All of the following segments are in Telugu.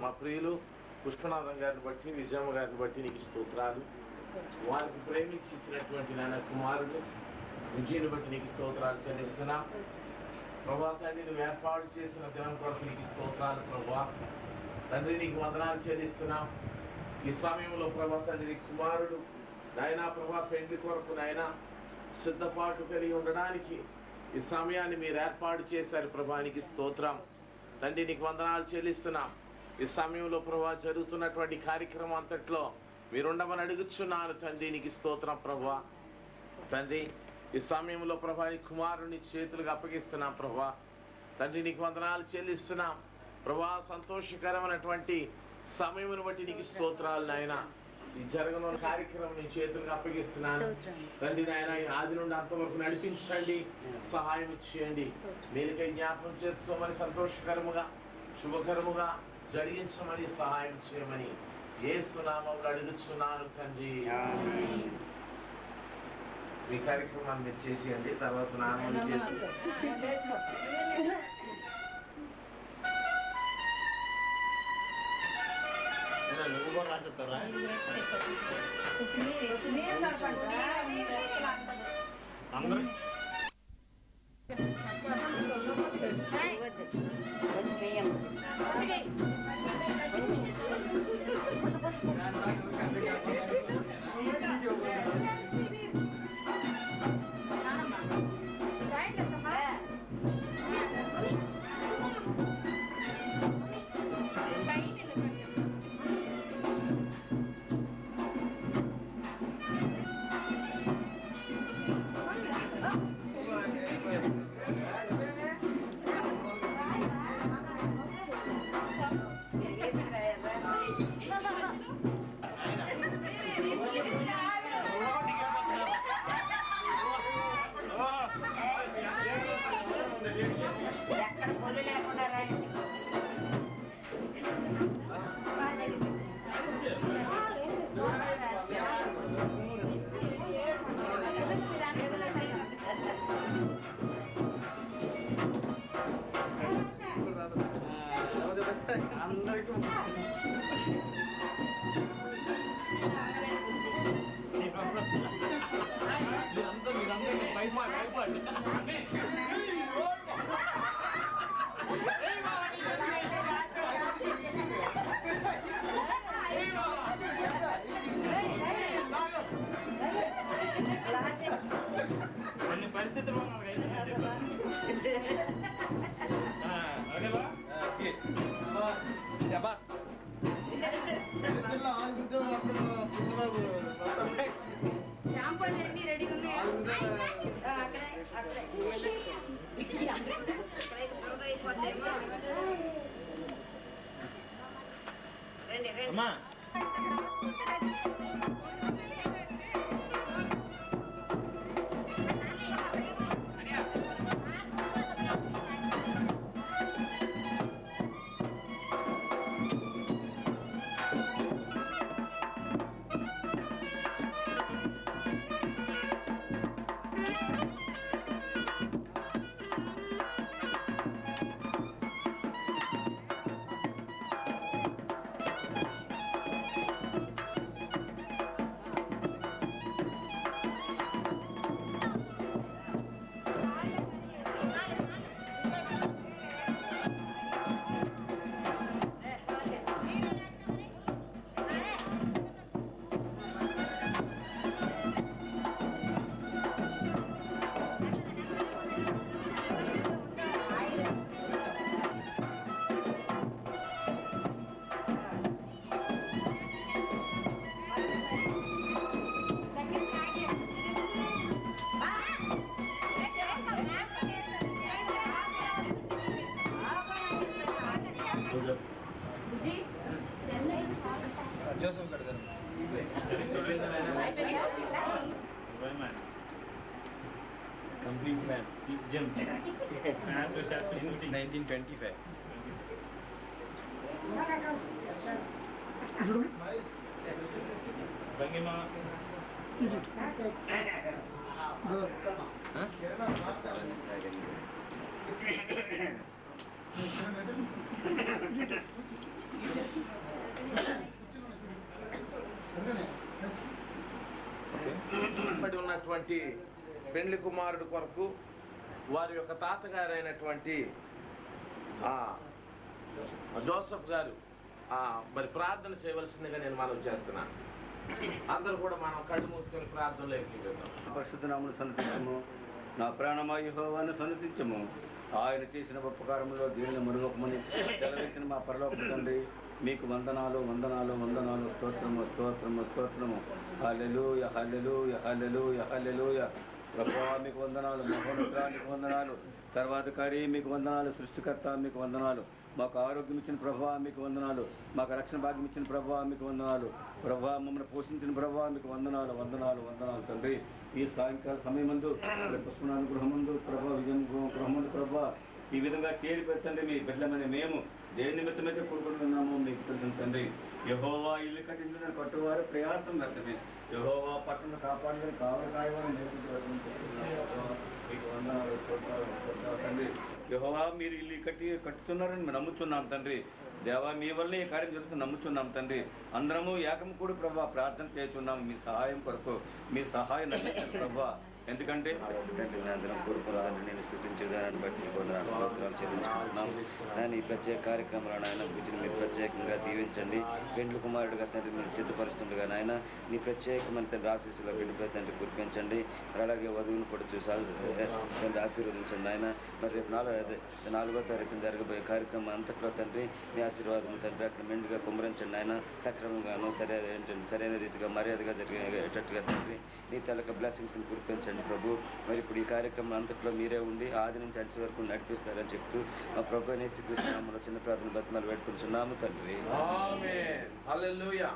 మా ప్రియులు పుష్పనాథం గారిని బట్టి, విజయమ్మ గారిని బట్టి నీకు స్తోత్రాలు. వారికి ప్రేమించి ఇచ్చినటువంటి నాయన కుమారుడు విజయని బట్టి నీకు స్తోత్రాలు చెల్లిస్తున్నా. ప్రభా తండ్రి నువ్వు ఏర్పాటు చేసిన దేవుని కొరకు నీకు స్తోత్రాలు ప్రభా తండ్రి, నీకు వందనాలు చెల్లిస్తున్నా. ఈ సమయంలో ప్రభా తండ్రి కుమారుడు నాయనా ప్రభా పెండ్లి కొరకు నాయనా సిద్ధపాటు కలిగి ఉండడానికి ఈ సమయాన్ని మీరు ఏర్పాటు చేశారు ప్రభా, నీకు స్తోత్రం తండ్రి, నీకు వందనాలు చెల్లిస్తున్నాం. ఈ సమయంలో ప్రభా జరుగుతున్నటువంటి కార్యక్రమం అంతట్లో మీరుండమని అడుగుచున్నాను తండ్రి, నీకు స్తోత్రం ప్రభా తండ్రి. ఈ సమయంలో ప్రభా నీ కుమారుని చేతులకు అప్పగిస్తున్నాం ప్రభా తండ్రి, నీకు వందనాలు చెల్లిస్తున్నాం ప్రభా. సంతోషకరమైనటువంటి సమయమును బట్టి నీకు స్తోత్రాలు నాయన. ఈ జరగనున్న కార్యక్రమం నీ చేతులకు అప్పగిస్తున్నాను తండ్రి నాయన. ఆది నుండి అంతవరకు నడిపించండి, సహాయం చేయండి, మీరుకై జ్ఞాపకం చేసుకోమని, సంతోషకరముగా శుభకరముగా జరిగించమని, సహాయం చేయమని యేసు నామములో అడుగుచున్నాను తండ్రి. మీ కార్యక్రమాన్ని మీరు చేసేయండి, తర్వాత స్నానం చేసి నువ్వు కూడా రాసిస్తారా? అందరూ పరిస్థితులు అమ్మా complete man, gym. 1925. Bagaimana? పెండ్లి కుమారుడు కొరకు వారి యొక్క తాతగారైనటువంటి జోసఫ్ గారు మరి ప్రార్థన చేయవలసిందిగా నేను మనవి చేస్తున్నాను. అందరూ కూడా మనం కళ్ళు మూసుకొని ప్రార్థనలో ఎక్కిపోతాం. పరిశుద్ధ నామమును సన్నతించము, నా ప్రాణమా యెహోవాను సన్నతించము. ఆయన చేసిన ఉపకారములో దీనిని మరువకమని సెలవిచ్చిన మా పరలోక తండ్రి, మీకు వందనాలు వందనాలు వందనాలు, స్తోత్రము స్తోత్రము స్తోత్రము. హల్లెలూయా హల్లెలూయా హల్లెలూయా హల్లెలూయా. ప్రభువా మీకు వందనాలు, మహోన్నతుడా మీకు వందనాలు, సర్వాధికారి మీకు వందనాలు, సృష్టికర్త మీకు వందనాలు, మాకు ఆరోగ్యం ఇచ్చిన ప్రభువా మీకు వందనాలు, మాకు రక్షణ భాగ్యం ఇచ్చిన ప్రభువా మీకు వందనాలు, ప్రభువా మమ్మల్ని పోషించిన ప్రభువా మీకు వందనాలు వందనాలు వందనాలు తండ్రి. ఈ సాయంకాల సమయమందు పుష్పనారాయణ గృహమందు ప్రభా, విజయం గృహమందు ప్రభా, ఈ విధంగా చేరి పెట్టండి. మీ బిడ్డలమని మేము దేని నిమిత్తమైతే కూడుకుంటున్నామో మీకు తెలుసు తండ్రి. యెహోవా ఇల్లు కట్టించిన కట్టువారు ప్రయాసం వ్యర్థమే, యెహోవా పట్టణం కాపాడని కావలి కాయవారిని మీకు వందనాలు తండ్రి. యెహోవా మీరు ఇల్లు కట్టుతున్నారని మేము నమ్ముతున్నాం తండ్రి. దేవా మీ వల్లే ఈ కార్యం జరుగుతుంది నమ్ముతున్నాం తండ్రి. అందరము ఏకం కూడా ప్రభా ప్రార్థన చేస్తున్నాము మీ సహాయం కొరకు, మీ సహాయం అందించండి ప్రభా. ఎందుకంటే అందరం కోరుకోవాలని నేను స్థుతించేదాన్ని బట్టి స్తోత్రాలు చెల్లించుకుంటున్నాం. నేను ఈ ప్రత్యేక కార్యక్రమంలో నాయన వీటిని మీరు ప్రత్యేకంగా దీవించండి. పెండ్లి కుమారుడుగా తండ్రి మీరు సిద్ధపరుస్తుండగా నాయన నీ ప్రత్యేకమైన తండ్రి ఆశీస్సులో పెళ్లిపై తండ్రి కురిపించండి. అలాగే వధువును కూడా చూసాలి తండ్రి ఆశీర్వదించండి ఆయన. మరి రేపు 4వ తారీఖున జరగబోయే కార్యక్రమం అంతట్లో తండ్రి మీ ఆశీర్వాదం తండ్రి అక్కడ మెండుగా కుమ్మరించండి ఆయన. సక్రమంగాను సరైన రీతిగా మర్యాదగా జరిగేటట్టుగా తండ్రి నీ తలక బ్లెస్సింగ్స్ని కురిపించండి ప్రభు. మరి ఇప్పుడు ఈ కార్యక్రమం అంతట్లో మీరే ఉండి ఆది నుంచి అంచె వరకు నడిపిస్తారని చెప్తూ మా ప్రభు యేసుక్రీస్తునామములో చిన్న ప్రార్థన బతిమాలు పెట్టుకుంటున్నాము తండ్రి. ఆమేన్. హల్లెలూయా.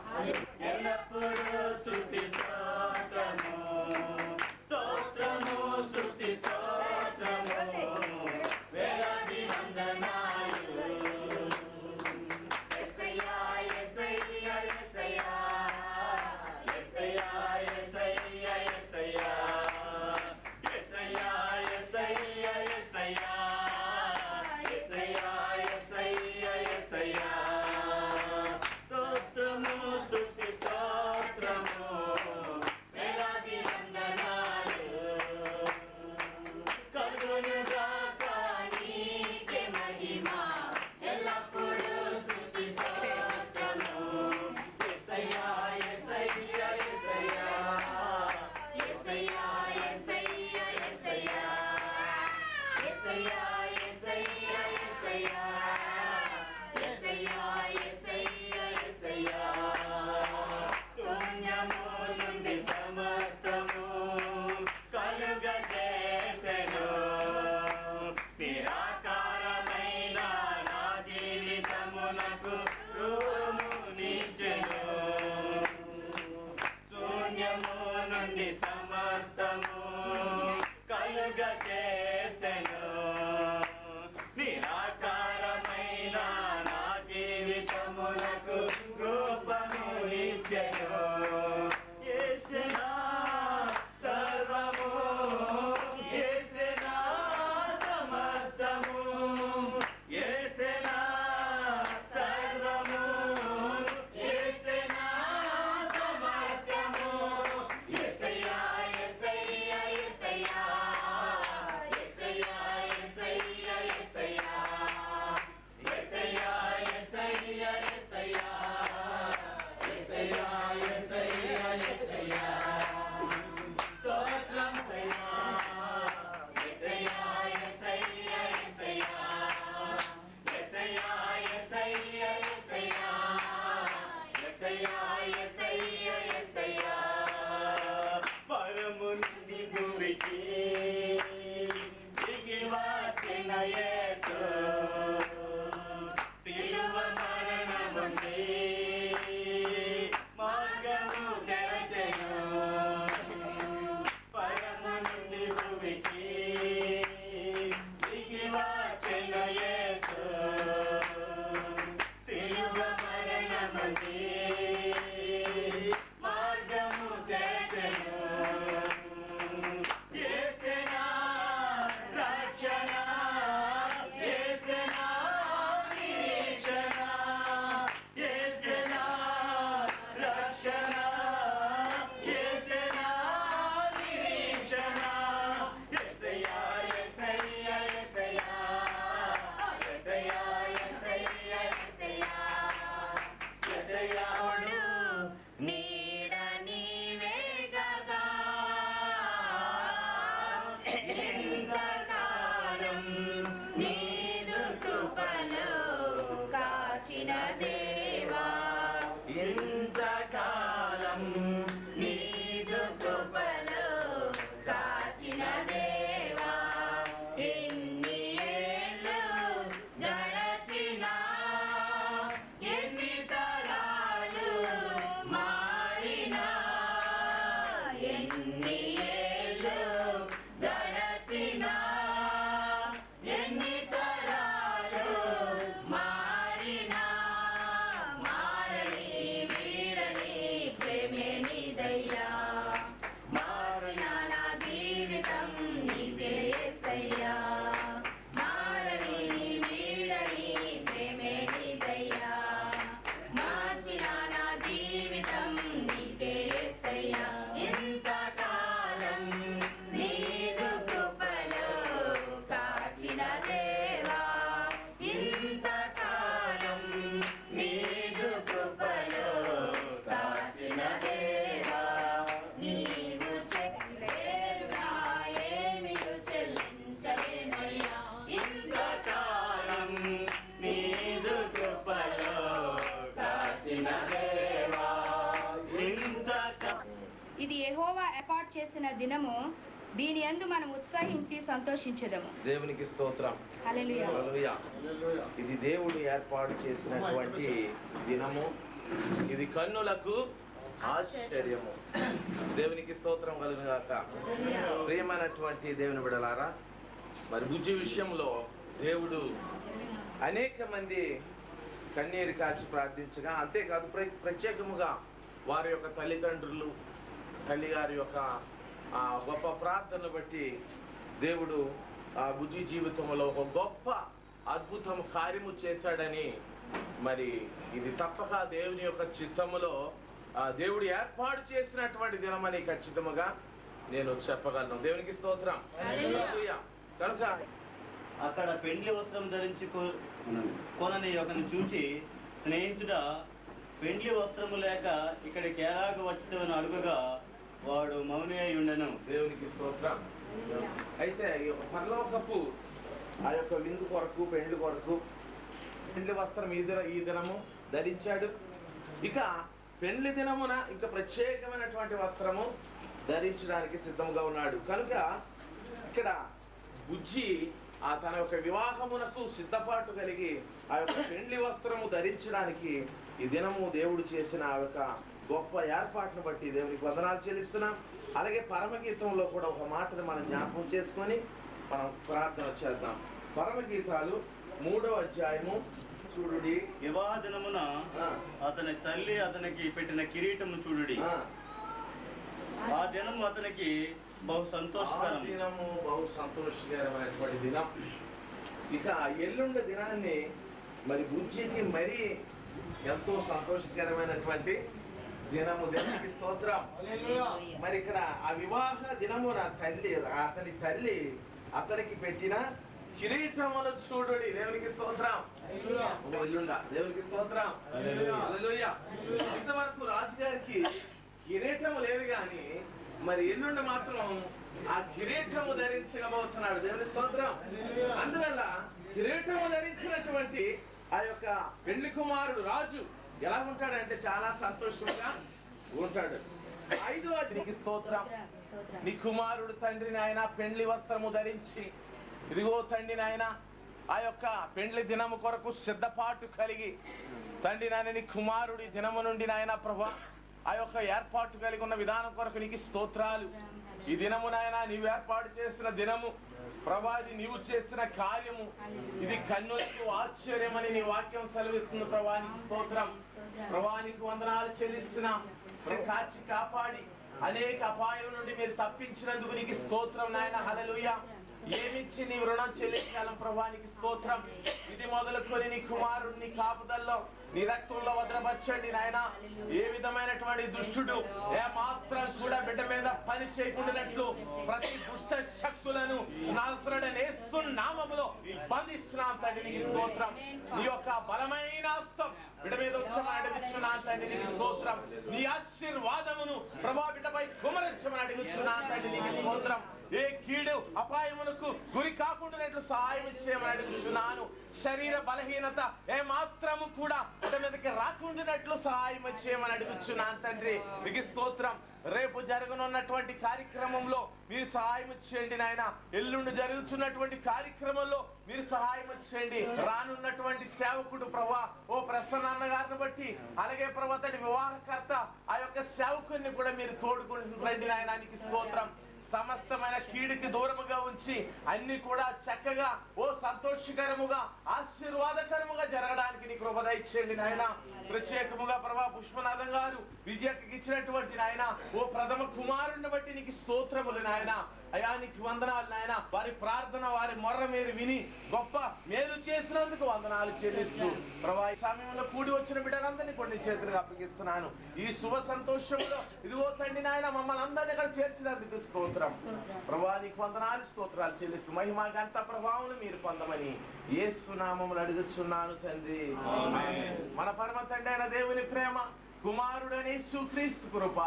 Yes, కాచిన దేవా ఇంతకాలం నీదు కృపలో కాచిన దేవా ఎన్ని ఏళ్ళు గడచినా ఎన్ని తరాలు మారినా ఎన్ని ఏళ్ళు గడచినా ఎన్ని తరాలు మారినా మారని వీరని ప్రేమే నీదయ్యా మారిన నా జీవితం నీకే యేసయ్యా మారని వీరని ప్రేమే నీదయ్యా మార్చిన నా జీవితం నీకే యేసయ్యా ఇంతకాలం నీదు కృపలో కాచిన దేవా ఇంతకాలం నీదు కృపలో కాచిన దేవా నీవు చెల్లేరునా ఏమియు చెల్లించలేనయ్యా ఇంతకాలం నీదు కృపలో కాచిన దేవా ఇది యెహోవా ఏర్పాటు చేసిన దినము, దీని యందు మనం ఉత్సాహించి సంతోషించెదము. దేవునికి స్తోత్రం. హల్లెలూయా. హల్లెలూయా. ఇది దేవుడు ఏర్పాటు చేసినటువంటి దినము, ఇది కన్నులకు ఆశ్చర్యము. దేవునికి స్తోత్రం కలుగుగాక. ప్రియమైనటువంటి దేవుని బిడ్డలారా, మరి బుజ్జి విషయంలో దేవుడు అనేక మంది కన్నీరు కాల్చి ప్రార్థించగా, అంతేకాదు ప్రత్యేకముగా వారి యొక్క తల్లిదండ్రులు, తల్లిగారి యొక్క గొప్ప ప్రార్థనను బట్టి దేవుడు ఆ బుజ్జి జీవితంలో ఒక గొప్ప అద్భుతం కార్యము చేశాడని, మరి ఇది తప్పక దేవుని యొక్క చిత్తములో దేవుడు ఏర్పాటు చేసినటువంటి దినమని ఖచ్చితముగా నేను చెప్పగలను. దేవునికి స్తోత్రం. హల్లెలూయా. కనుక అక్కడ పెండ్లి వస్త్రం ధరించి కొనని ఒకరిని చూచి, స్నేహితుడా పెండ్లి వస్త్రము లేక ఇక్కడికి ఎలాగ వచ్చితమని అడుగుగా వాడు మౌని అయి ఉండెను. దేవునికి స్తోత్రం. అయితే పరలోకపు ఆ యొక్క విందు కొరకు, పెండ్లి కొరకు పెండ్లి వస్త్రం ఈ దినము ధరించాడు. ఇక పెండ్లి దినమున ఇంకా ప్రత్యేకమైనటువంటి వస్త్రము ధరించడానికి సిద్ధంగా ఉన్నాడు. కనుక ఇక్కడ బుజ్జి తన యొక్క వివాహమునకు సిద్ధపాటు కలిగి ఆ యొక్క పెండ్లి వస్త్రము ధరించడానికి ఈ దినము దేవుడు చేసిన ఆ యొక్క గొప్ప ఏర్పాటును బట్టి దేవునికి వందనాలు చెల్లిస్తున్నాం. అలాగే పరమగీతంలో కూడా ఒక మాటను మనం జ్ఞాపకం చేసుకొని మనం ప్రార్థన చేద్దాం. పరమగీతాలు 3వ అధ్యాయము చూడుడి. వివాహ దినమున అతని తల్లి అతనికి పెట్టిన కిరీటము చూడుడి. ఆ దినము అతనికి బహు సంతోషకరం. దినము బహు సంతోషకరమైనటువంటి దినం. ఇక ఎల్లుండి దినాన్ని మరి బుజ్జికి మరీ ఎంతో సంతోషకరమైనటువంటి దినము. దేవునికి స్తోత్రం. మరి ఇక్కడ ఆ వివాహ దినమున అతని తల్లి అతనికి పెట్టిన కిరీటమును చూడుడి. దేవునికి స్తోత్రం. దేవునికి స్తోత్రం. హల్లెలూయా. ఇంతవరకు రాజుగారికి కిరీటము లేదు కానీ మరి ఎల్లుండి మాత్రం ఆ కిరీటము ధరించబోతున్నాడు. దేవుని స్తోత్రం. అందువల్ల కిరీటము ధరించినటువంటి ఆ యొక్క పెళ్లి కుమారుడు రాజు ఎలా ఉంటాడంటే చాలా సంతోషంగా ఉంటాడు. 5వ అధ్యాయానికి స్తోత్రం. నీ కుమారుడు తండ్రి నాయన పెండ్లి వస్త్రము ధరించి, ఇదిగో తండ్రి నాయన ఆ యొక్క పెండ్లి దినము కొరకు సిద్ధపాటు కలిగి, తండ్రి నాయన నీ కుమారుడి దినము నుండి నాయన ప్రభా ఆ యొక్క ఏర్పాటు కలిగి ఉన్న విధానం కొరకు నీకు స్తోత్రాలు. ఈ దినము నాయన నీవు ఏర్పాటు చేసిన దినము ప్రభా, ఇది నీవు చేసిన కార్యము, ఇది కన్నులకు ఆశ్చర్యమని నీ వాక్యం సెలవిస్తుంది. ప్రభా నీకు స్తోత్రం. ప్రభా నీకు వందనాలు చెల్లిస్తున్నాం. కాచి కాపాడి అనేక అపాయం నుండి మీరు తప్పించినందుకు నీకు స్తోత్రం నాయన. హల్లెలూయా. ఏమిచ్చి నీ రుణం చెల్లించాలం ప్రభా నీకు స్తోత్రం. ఇది మొదలుకొని నీ కుమారుడిని కాపుదల్లో నీ రక్తంలో భద్రపరచండి నాయన. ఏ విధమైనటువంటి దుష్టుడు ఏ మాత్రం కూడా బిడ్డ మీద పని చేయకుండానట్లు ప్రతి దుష్ట శక్తులను నాసరుడైన యేసు నామములో బంధిస్తున్నాం తండ్రి నీకు స్తోత్రం. నీ యొక్క బలమైన హస్తం బిడ్డ మీద వచ్చమని అడుగుచున్నాను తండ్రి నీకు స్తోత్రం. నీ ఆశీర్వాదమును ప్రభా బిడ్డపై కుమరించమని అడుగుచున్నాను తండ్రి నీకు స్తోత్రం. ఏ కీడు అపాయములకు గురి కాకుండా సహాయం చేయమని అడుగుచున్నాను. శరీర బలహీనత ఏ మాత్రము కూడా మీదకి రాకుండానట్లు సహాయం చేయమని అడుగుచున్నాను తండ్రి. మీకు స్తోత్రం. రేపు జరగనున్నటువంటి కార్యక్రమంలో మీరు సహాయం చేయండి నాయన. ఎల్లుండి జరుగుతున్నటువంటి కార్యక్రమంలో మీరు సహాయం చేయండి. రానున్నటువంటి సేవకుడు ప్రభా ఓ ప్రసన్న గారిని బట్టి, అలాగే ప్రభా తడి వివాహకర్త ఆ యొక్క సేవకుడిని కూడా మీరు తోడుకుంటుండండి నాయనానికి స్తోత్రం. సమస్తమైన కీడుకి దూరముగా ఉంచి అన్ని కూడా చక్కగా ఓ సంతోషకరముగా ఆశీర్వాదకరముగా జరగడానికి నీ కృప దయచేయండి నాయన. ప్రత్యేకముగా ప్రభా పుష్పనాథం గారు విజయకి ఇచ్చినటువంటి నాయన ఓ ప్రథమ కుమారుని బట్టి నీకు స్తోత్రములు నాయన. అయా నీకు వందనాలు నాయన. వారి ప్రార్థన వారి మొర్ర మీరు విని గొప్ప మేలు చేసినందుకు వందనాలు చెల్లిస్తూ ప్రభా ఈ సమయంలో కూడి వచ్చిన బిడ్డలందరినీ కొన్ని చేతులుగా అప్పగిస్తున్నాను. ఈ శుభ సంతోషంలో ఇదిగో తండ్రి నాయన మమ్మల్ని అందరినీ ఇక్కడ చేర్చినందుకు స్తోత్రం ప్రభా. నీకు వందనాలు స్తోత్రాలు చెల్లిస్తూ మహిమ గంట ప్రభావం మీరు పొందమని యేసు నామములో అడుగుచున్నాను తండ్రి. మన పరమ తండ్రి అయిన దేవుని ప్రేమ, కుమారుడని యేసుక్రీస్తు కృప,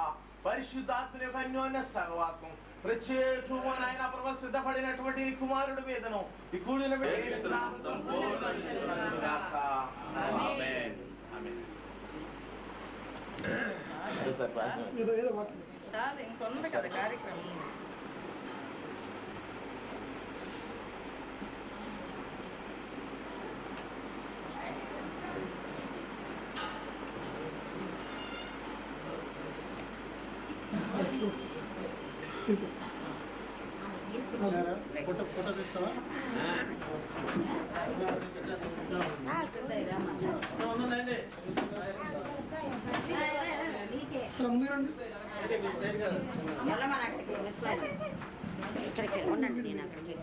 పరిశుద్ధాత్మ యొక్క అన్యోన్య సహవాసం ప్రత్యేకమైన ఆయన ప్రభు సిద్ధపడినటువంటి కుమారుడు మీదను ఈ కూడిన ఇంకొంది కదా కార్యక్రమం. ఫోటో తీస్తావా? ఇక్కడికి ఉండండి, నేను అక్కడికి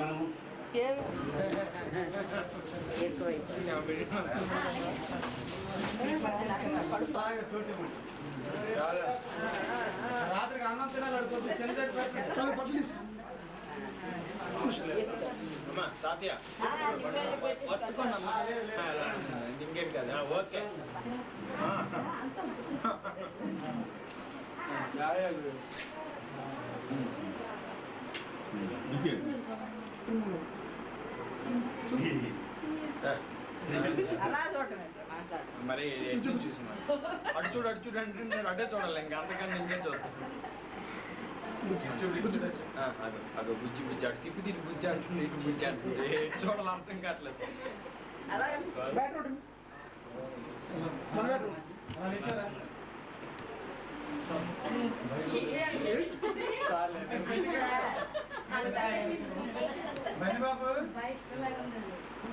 మనము రాత్రికి అన్నం తినాలి అడుగుతుంది. చాలా పట్టు తీసు. ఇంకేం కదా ఓకే. అలా చూడటం మరి చూసి అటు చూడు అంటే నేను అడ్డే చూడాలి. ఇంకా అంతకన్నా ఇంకేం చూస్తాను. అదో బుజ్జి బుజ్జి అటు తిప్పి తిరిగి బుజ్జి అంటుంది, ఇటు బుజ్జి అంటుంది. చూడాలి అర్థం కావట్లేదు.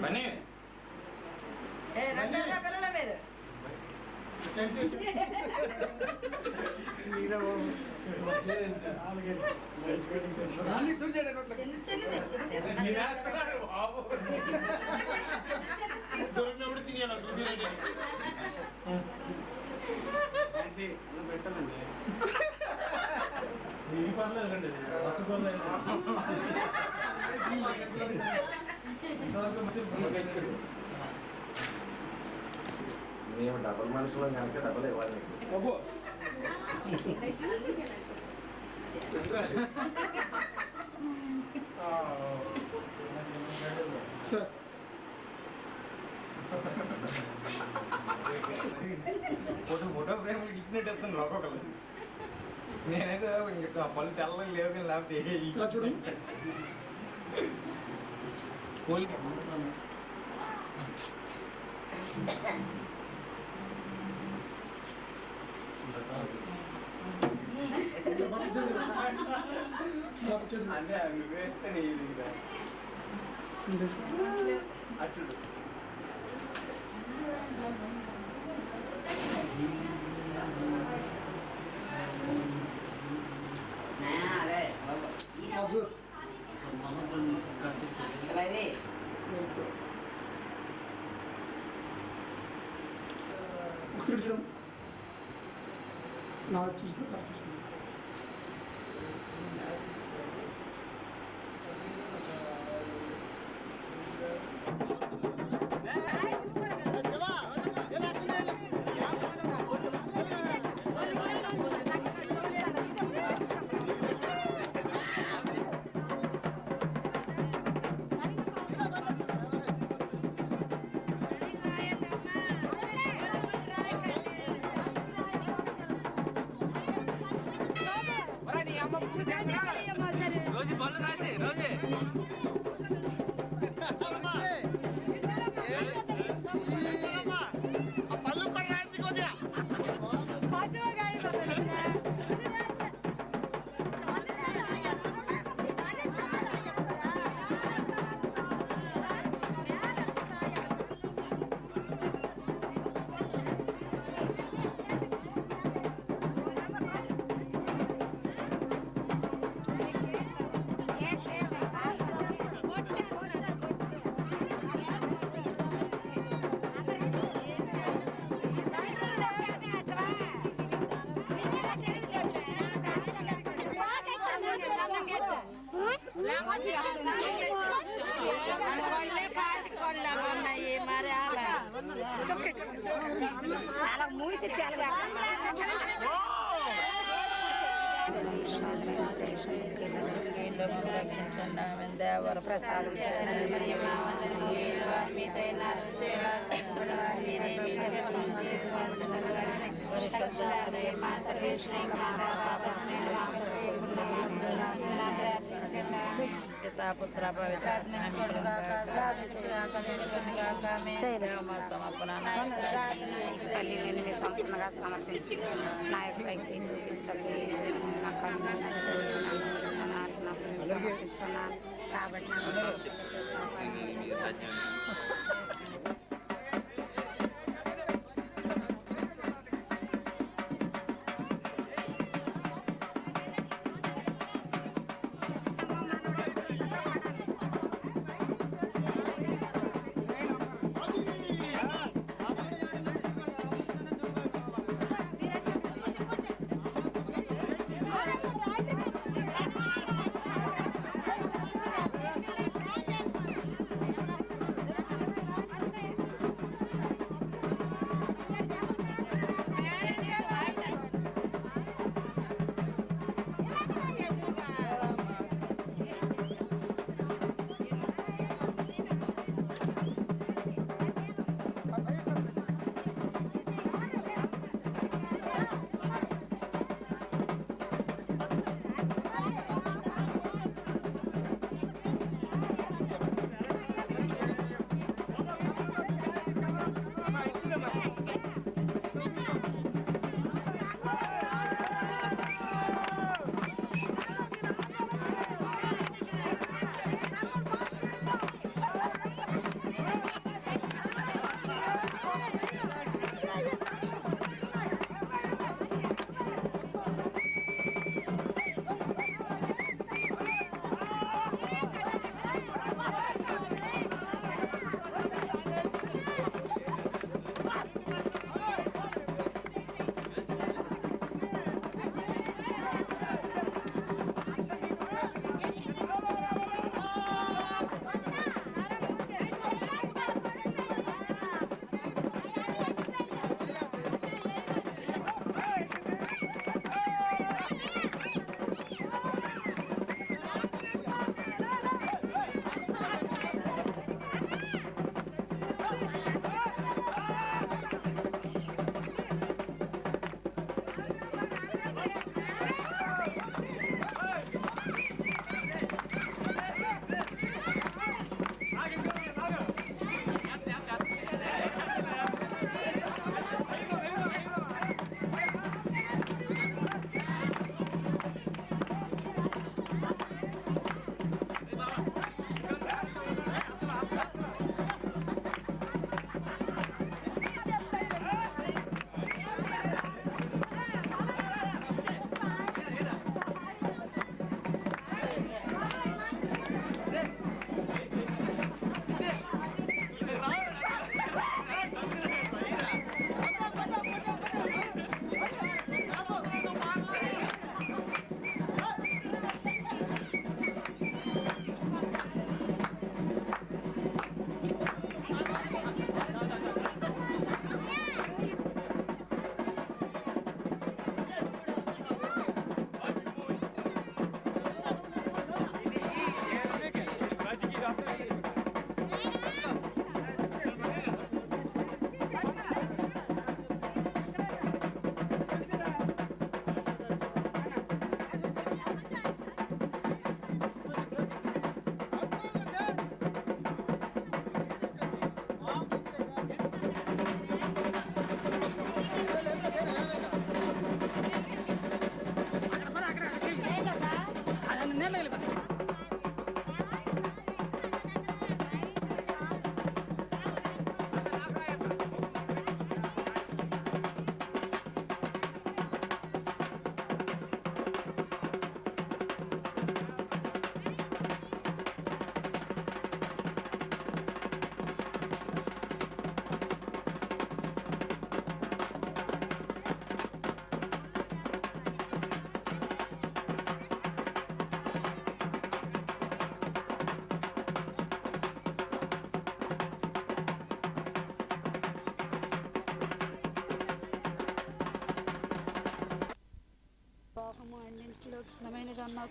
బన్నీ పిల్లల మీద దొరికినప్పుడు తినేయాలి. పెట్టాలండి. ఇది పర్లేదండి, రసగొల్ల మేము డబుల్ మనుషులు కనుక డబుల్ ఇవ్వాలి. సార్ ఫోటో ఫ్రేమ్ ఇచ్చినట్టు చెప్తాను ఒక్కొక్కరు. నేనైతే ఇంకా పళ్ళు తెల్లగా లేవు కానీ లేకపోతే చూడండి. అంటే అవి వేస్తే అటు ఒకసారి చూడం నా చూసిన రోజు పళ్ళు రాసి రోజే దేవర ప్రసాదం పుత్ర తల్లిని సంపూర్ణంగా సమర్పించి నా యొక్క వ్యక్తి చూపించండి సమర్పిస్తున్నాను కాబట్టి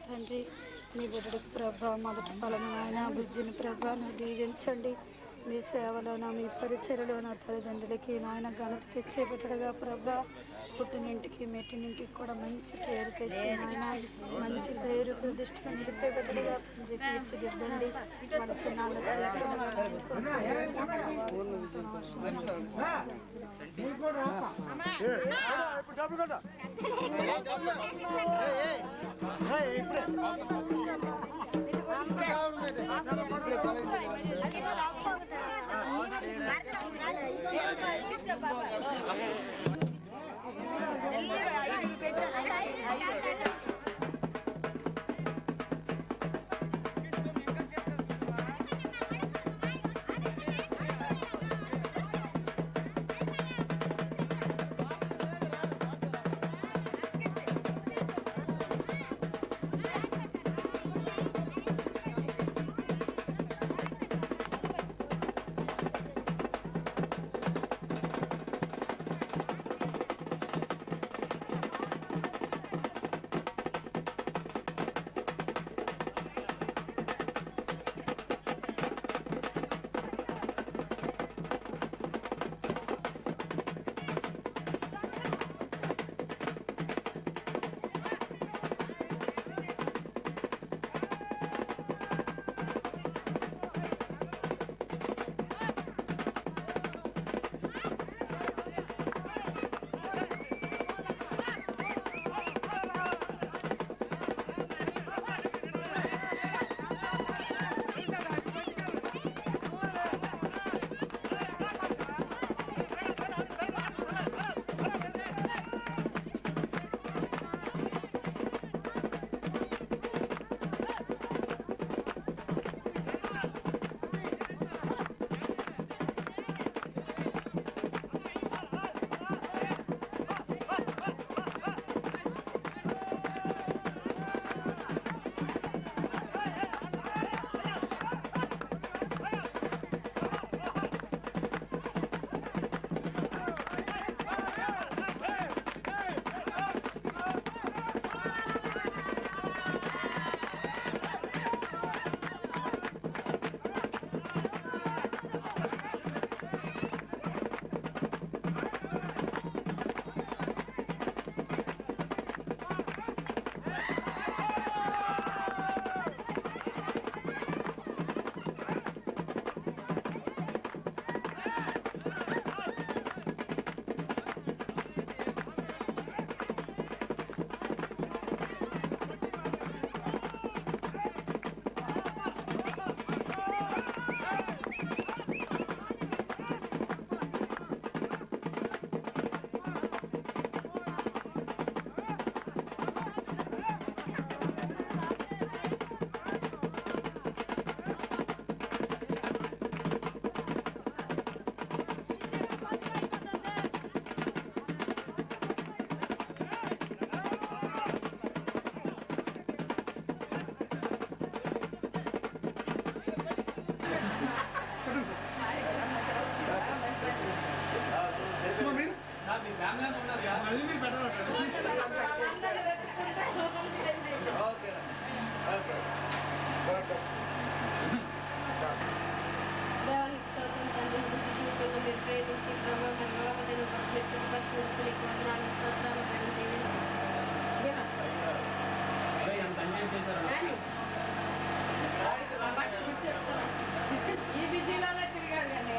తండ్రి మీ బిడ్డడికి ప్రభా మొదటి ఫలము ఆయన బుజ్జిని ప్రభా నువ్వు దీవించండి. మీ సేవలోన మీ పరిచయలో నా తల్లిదండ్రులకి నాయన ఘనత తెచ్చే బిడ్డగా ప్రభా పుట్టినింటికి మెట్టినింటికి కూడా మంచి పేరు తెచ్చి నాయన మంచి పేరు ప్రతిష్టగా నిలిపే బిడ్డగా తండ్రి తీర్చిదిద్దండి. మంచి ఈ బిజీలోనే తిరిగాడు కానీ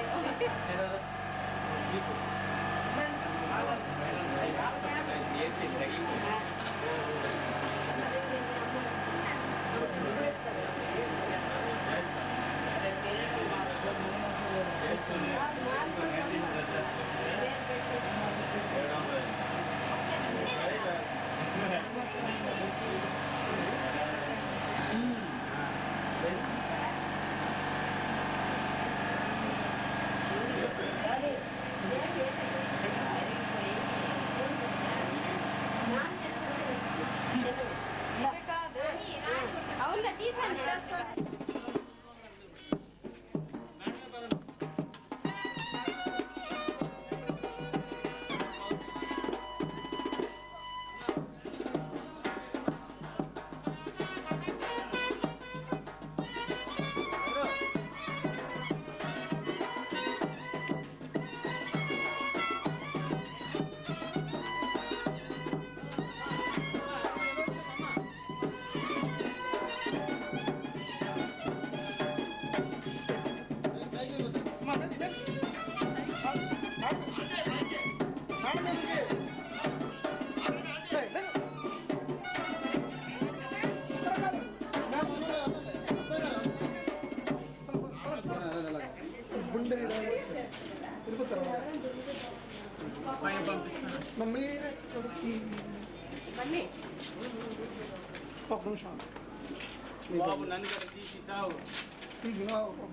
బాబు నన్ను కదా తీసిసావు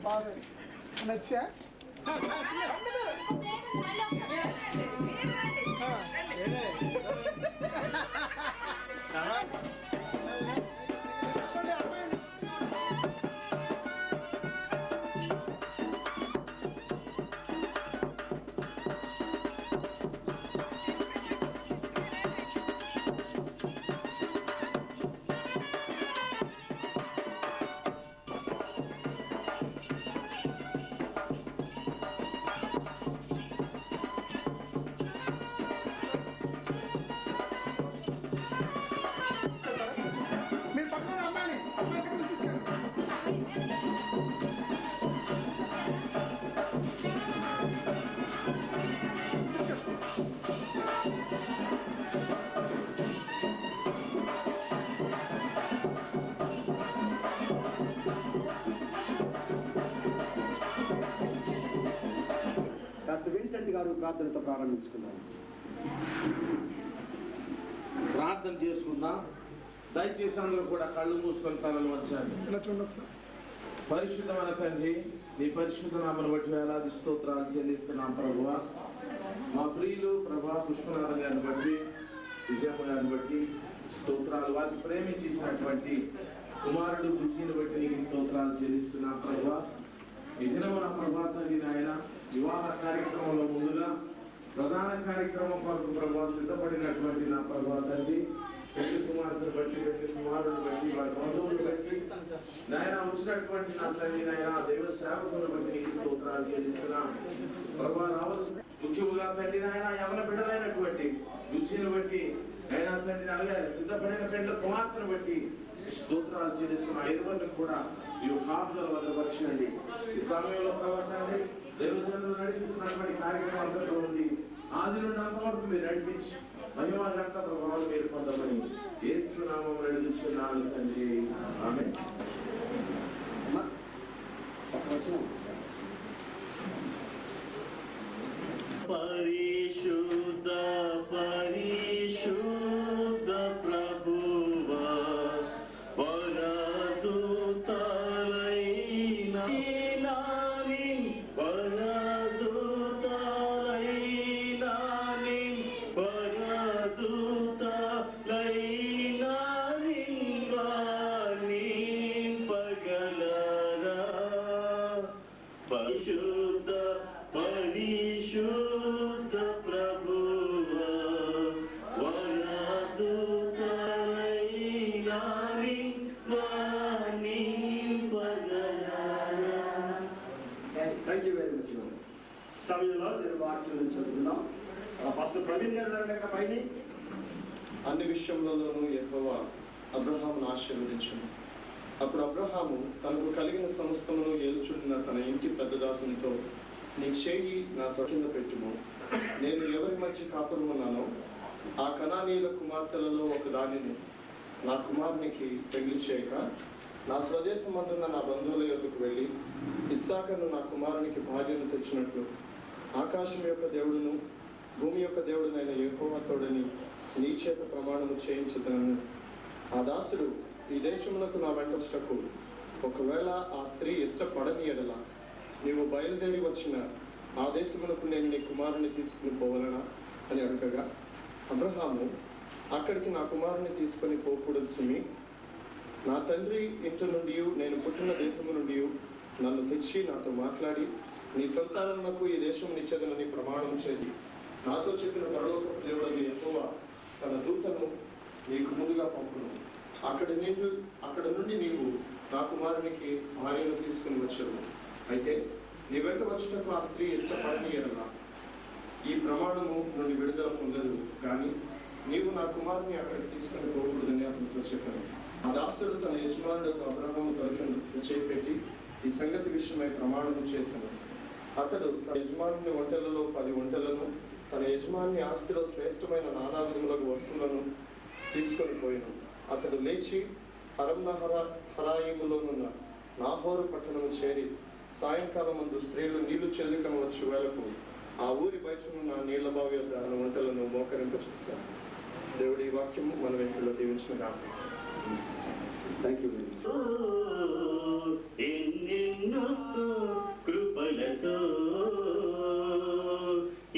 బాగా నచ్చా మీరు పక్కన అమ్మాయిని అమ్మాయి తీసుకెళ్ళండి. డాక్టర్ విన్సెంట్ గారు ప్రార్థనతో ప్రారంభించుకున్నారు. ప్రార్థన చేసుకుందాం. దయచేసి అందరూ కూడా కళ్ళు మూసుకొని తలలు వచ్చారు. ఇలా చూడండి ఒకసారి. పరిశుద్ధమైన తండ్రి, నీ పరిశుద్ధ నామను బట్టి వేలాది స్తోత్రాలు చెల్లిస్తున్నాం ప్రభువా. మా ప్రియులు ప్రభా పుష్పనాథం గారిని బట్టి, విజయమ్మ గారిని బట్టి స్తోత్రాలు. వారిని ప్రేమించి ఇచ్చినటువంటి కుమారుడు బుజ్జిని బట్టి నీకు స్తోత్రాలు చెల్లిస్తున్నాం ప్రభువా. ఈ దినమున ప్రభా తండ్రి నాయన వివాహ కార్యక్రమంలో ముందుగా ప్రధాన కార్యక్రమం కొరకు ప్రభా సిద్ధపడినటువంటి నా ప్రభా తండ్రి, పెళ్లి కుమార్తెను బట్టి, పెళ్లి కుమారుని బట్టి, వారి బంధువులను బట్టి నాయన వచ్చినటువంటి నా తండ్రి నాయన దైవ సేవకులను బట్టి నీకు స్తోత్రాలు చెల్లిస్తున్నాం ప్రభా. రావాల్సిన ముఖ్యముగా తండ్రి నాయన యవన బిడ్డలైనటువంటి రుచిని బట్టి అయినా తండ్రి అలాగే సిద్ధపడిన పెళ్లి కుమార్తెను బట్టి స్తోత్రాలు చెల్లిస్తున్న ఐదుగురిని కూడా ఈ కాపుదల వద్ద పరీక్షండి. ఈ సమయంలో ప్రవర్తండి దేవజనులు నడిపిస్తున్నటువంటి కార్యక్రమం అంతట్లో ఉంది. ఆది నుండి అంతవరకు మీరు నడిపించి మహిమాగంత ప్రభావాలు మీరు పొందమని యేసు నామములో నడిపిస్తున్నాను తండ్రి. ఆమేన్. పరిశుద్ధ పరిశుద్ధ ప్రభువా, వరదూతలైన పరిశుద్ధ పరిశుద్ధ ప్రభువా, థ్యాంక్ యూ వెరీ మచ్. సమయంలో నేను వాక్యం చదువుతున్నాం. ఫస్ట్ ప్రవీణ్ గారు కనుక పైన అన్ని విషయములలోనూ యెహోవా అబ్రహామును ఆశీర్వదించును. అప్పుడు అబ్రహాము తనకు కలిగిన సమస్తమును ఏల్చుడిన తన ఇంటి పెద్దదాసునితో, నీ చేయి నా తొడ కింద పెట్టుము. నేను ఎవరి మధ్య కాపురమున్నానో ఆ కనానీయుల కుమార్తెలలో ఒక దానిని నా కుమారునికి పెళ్లి చేయక, నా స్వదేశమందున్న నా బంధువుల యొద్దకు వెళ్ళి ఇస్సాకును నా కుమారునికి భార్యను తెచ్చినట్లు ఆకాశం యొక్క దేవుడును భూమి యొక్క దేవుడునైన యెహోవా తోడని నీ చేత ప్రమాణము చేయించుతాను. ఆ దాసుడు ఈ దేశములకు నా వెంట వచ్చటకు ఒకవేళ ఆ స్త్రీ ఇష్టపడని ఎడల నీవు బయలుదేరి వచ్చిన ఆ దేశములకు నేను నీ కుమారుని తీసుకుని పోవలనా అని అడగగా, అబ్రహాము అక్కడికి నా కుమారుని తీసుకొని పోకూడదు సుమి, నా తండ్రి ఇంటి నుండి నేను పుట్టిన దేశము నుండి నన్ను తెచ్చి నాతో మాట్లాడి నీ సంతానమునకు ఈ దేశం నిచ్చేదనని ప్రమాణం చేసి నాతో చెప్పిన పరలోకపు దేవుడైన యెహోవా తన దూతను నీకు ముందుగా పంపును. అక్కడ నుండి నీవు నా కుమారునికి భార్యను తీసుకుని వచ్చావు. అయితే నీ వెంట వచ్చేటప్పుడు ఆ స్త్రీ ఇష్టపడని ఎడల ఈ ప్రమాణము నుండి విడుదల పొందదు, కానీ నీవు నా కుమారుని అక్కడికి తీసుకుని పోకూడదని అతనితో చెప్పాను. ఆ దాసుడు తన యజమానుడు అబ్రహాము తొలగి చేపెట్టి ఈ సంగతి విషయమై ప్రమాణము చేశాను. అతడు తన యజమాని ఒంటెలలో 10 ఒంటెలను, తన యజమాని ఆస్తిలో శ్రేష్టమైన నానా విధములకు వస్తువులను తీసుకొని పోయిను. అతడు లేచి హరాయిములోనున్న నాహోరు పట్టణము చేరి సాయంకాలం ముందు స్త్రీలు నీళ్లు చెదుకని వచ్చి వేళకు ఆ ఊరి బయటనున్న నీళ్ల బావి యొక్క ఒంటెలను మోకరింపచేశారు. దేవుడి వాక్యము మన వ్యక్తుల్లో దీవించిన కాదు. Thank you. ఎన్నెన్నో కృపలతో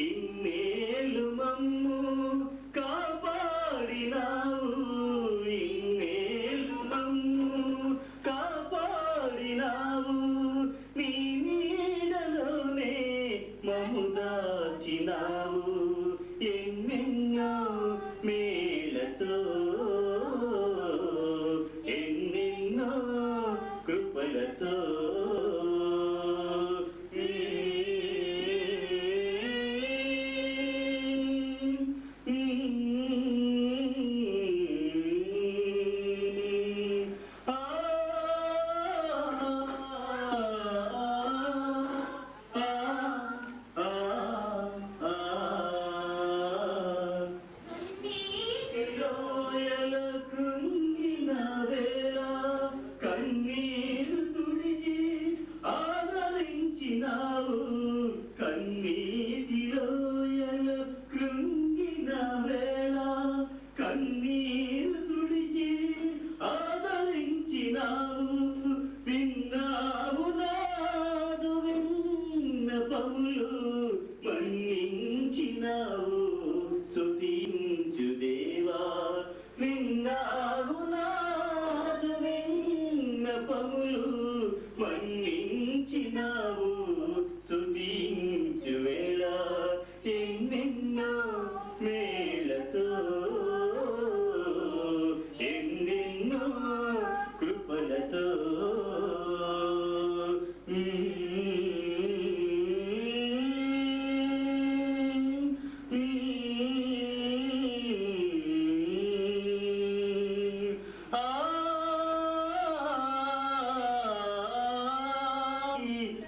ఇన్నేళ్ళు మమ్ము కాపాడినావు, ఇన్నేళ్ళు మమ్ము కాపాడినావు, నీ నీడలోనే మమ్ము దాచినావు, ఎన్నెన్నో మేలతో ఎన్నెన్నో కృపలతో.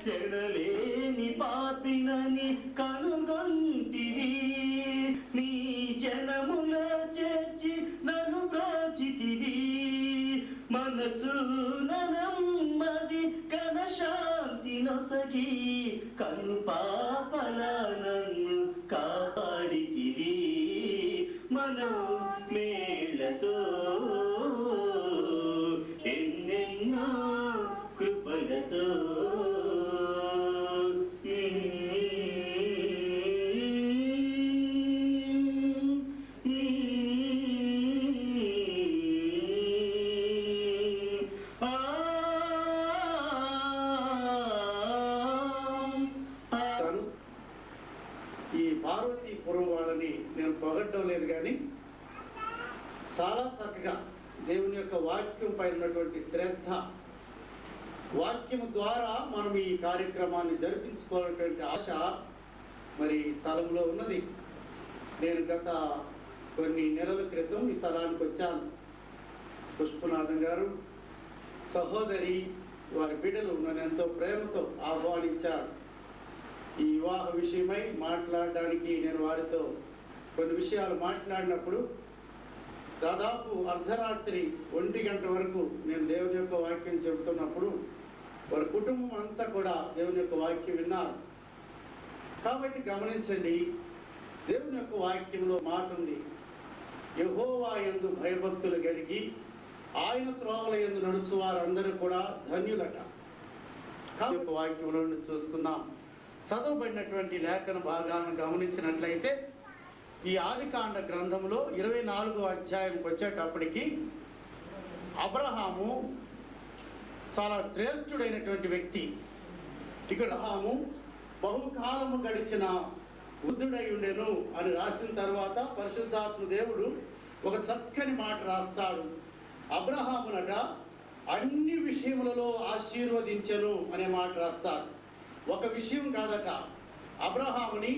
చెడలేని పాపినని కనుగొంటివి, నీ జనములో చేర్చి నన్ను బ్రోచితివి, మనసు నమ్మది ఘన శాంతి నొసగి కను పాపల నన్ను కాపాడితివి, మనం మేళతో ఎన్నెన్నో కృపలతో. ఈ పార్వతీపురం వాళ్ళని నేను పొగడ్డం లేదు, కానీ చాలా చక్కగా దేవుని యొక్క వాక్యం పైన ఉన్నటువంటి శ్రద్ధ, వాక్యం ద్వారా మనం ఈ కార్యక్రమాన్ని జరిపించుకోవాలనేటువంటి ఆశ మరి ఈ స్థలంలో ఉన్నది. నేను గత కొన్ని నెలల క్రితం ఈ స్థలానికి వచ్చాను. పుష్పనాథం గారు సహోదరి వారి బిడ్డలు నన్ను ఎంతో ప్రేమతో ఆహ్వానించారు. ఈ వివాహ విషయమై మాట్లాడడానికి నేను వారితో కొన్ని విషయాలు మాట్లాడినప్పుడు దాదాపు అర్ధరాత్రి 1 గంట వరకు నేను దేవుని యొక్క వాక్యం చెబుతున్నప్పుడు వారి కుటుంబం అంతా కూడా దేవుని యొక్క వాక్యం విన్నారు. కాబట్టి గమనించండి, దేవుని యొక్క వాక్యంలో మాట ఉంది, యెహోవా యందు భయభక్తులు కలిగి ఆయన త్రోవల యందు నడుచు వారందరూ కూడా ధన్యులట. కాబట్టి వాక్యంలో చూసుకుందాం. చదవబడినటువంటి లేఖన భాగాలను గమనించినట్లయితే ఈ ఆదికాండ గ్రంథంలో 24వ అధ్యాయంకి వచ్చేటప్పటికి అబ్రహాము చాలా శ్రేష్ఠుడైనటువంటి వ్యక్తి. ఇక్కడ అబ్రహాము బహుకాలము గడిచిన వృద్ధుడై ఉండెను అని రాసిన తర్వాత పరిశుద్ధాత్మ దేవుడు ఒక చక్కని మాట రాస్తాడు. అబ్రహామునట అన్ని విషయములలో ఆశీర్వదించెను అనే మాట రాస్తాడు. ఒక విషయం కాదట, అబ్రహాముని